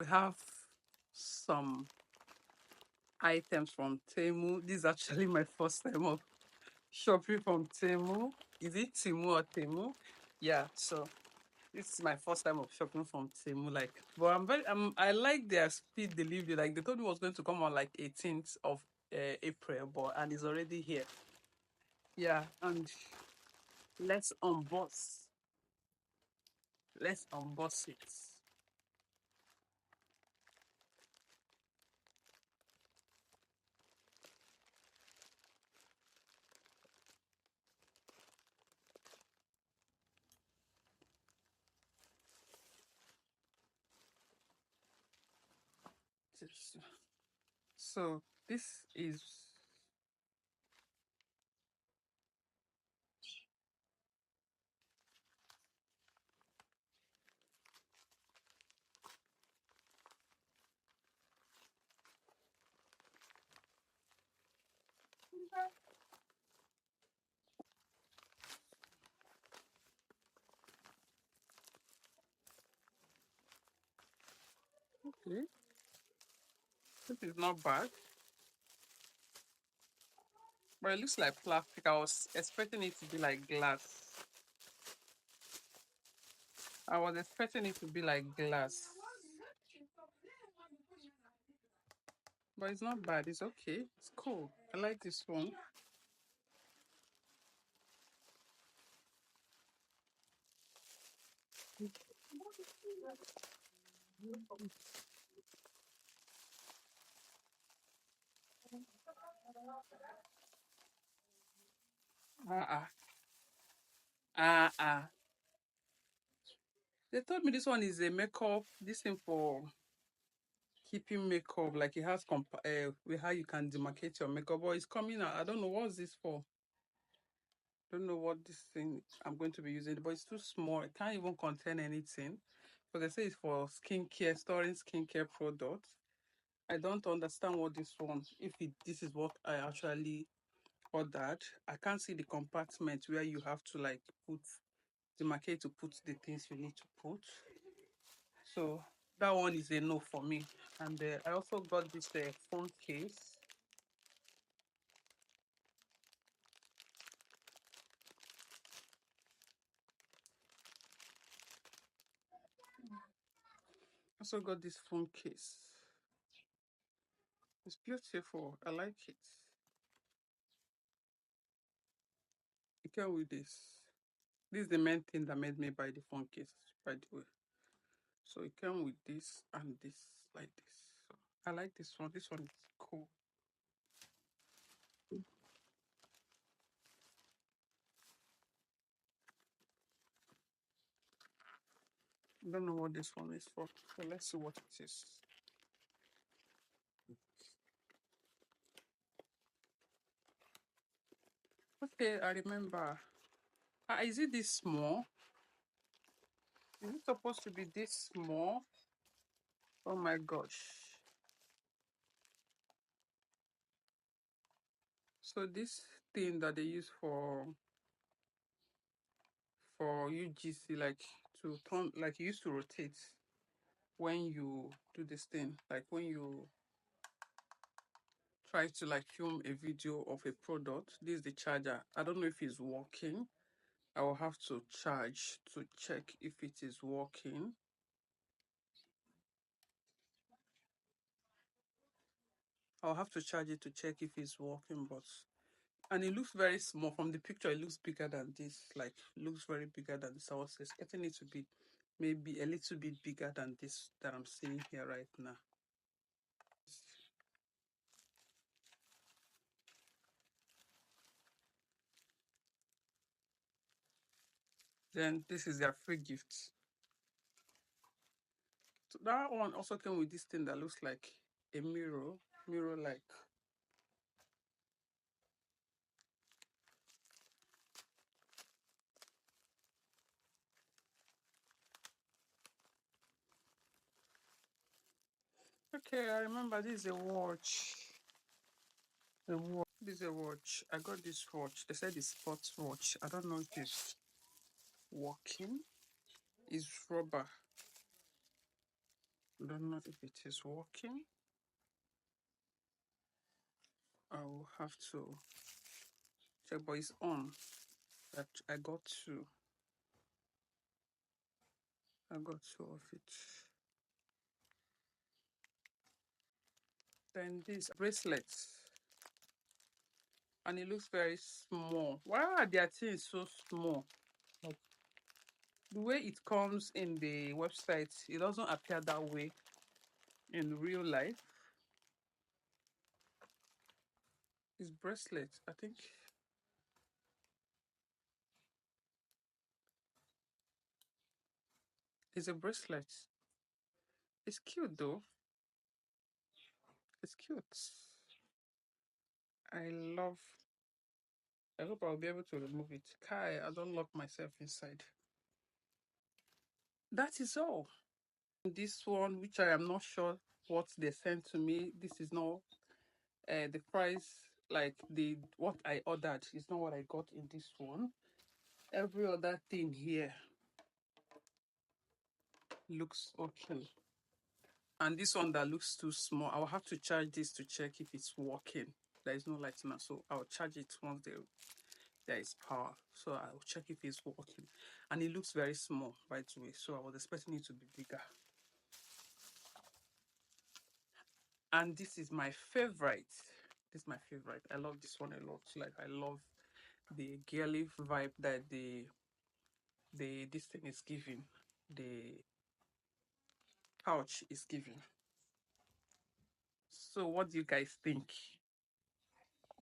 have some items from Temu. This is actually my first time of shopping from Temu. Is it Temu or Temu? Yeah, so this is my first time of shopping from Temu. Like, but I like their speed delivery. Like, they told me it was going to come on like 18th of April, but and it's already here. Yeah, and let's unbox. Let's unbox it. So this is okay. This is not bad, but it looks like plastic. I was expecting it to be like glass. I was expecting it to be like glass. But it's not bad. It's okay. It's cool. I like this one. Ah, ah, ah, ah. They told me this one is a makeup. This thing for keeping makeup. Like it has with how you can demarcate your makeup. But it's coming out. I don't know what's this for. Don't know what this thing I'm going to be using, but it's too small. It can't even contain anything. But they say it's for skincare, storing skincare products. I don't understand what this one, if this is what I actually ordered. I can't see the compartment where you have to like put the market to put the things you need to put. So that one is a no for me. And I also got this phone case. Also got this phone case. It's beautiful. I like it. You can with this. This is the main thing that made me buy the phone case, by the way. So it came with this and this, like this. So I like this one. This one is cool. I don't know what this one is for. So let's see what it is. Okay, I remember. Is it this small? Is it supposed to be this small? Oh my gosh. So this thing that they use for UGC, like to turn, like you used to rotate when you do this thing, like when you try to like film a video of a product. This is the charger. I don't know if it's working. I will have to charge to check if it is working. I'll have to charge it to check if it's working, but and it looks very small from the picture. It looks bigger than this. Like looks very bigger than this. I was expecting it to be maybe a little bit bigger than this that I'm seeing here right now. Then this is their free gift. So that one also came with this thing that looks like a mirror like. Okay, I remember this is a watch. A watch. This is a watch. I got this watch. They said it's sports watch. I don't know if it's working. It's rubber. Don't know if it is working. I will have to check, but it's on. I got two. I got two of it. Then this bracelet, and it looks very small. Why are their things so small? Like the way it comes in the website, it doesn't appear that way in real life. It's bracelet, I think. It's a bracelet. It's cute though. It's cute. I hope I'll be able to remove it. Kai, I don't lock myself inside. That is all. This one, which I am not sure what they sent to me. This is not the price, like what I ordered is not what I got in this one. Every other thing here looks okay. And this one that looks too small, I'll have to charge this to check if it's working. There is no light now, so I'll charge it once there is power. So I'll check if it's working. And it looks very small, by the way, so I was expecting it to be bigger. And this is my favorite. This is my favorite. I love this one a lot. Like, I love the girly vibe that this thing is giving. The pouch is giving. So what do you guys think?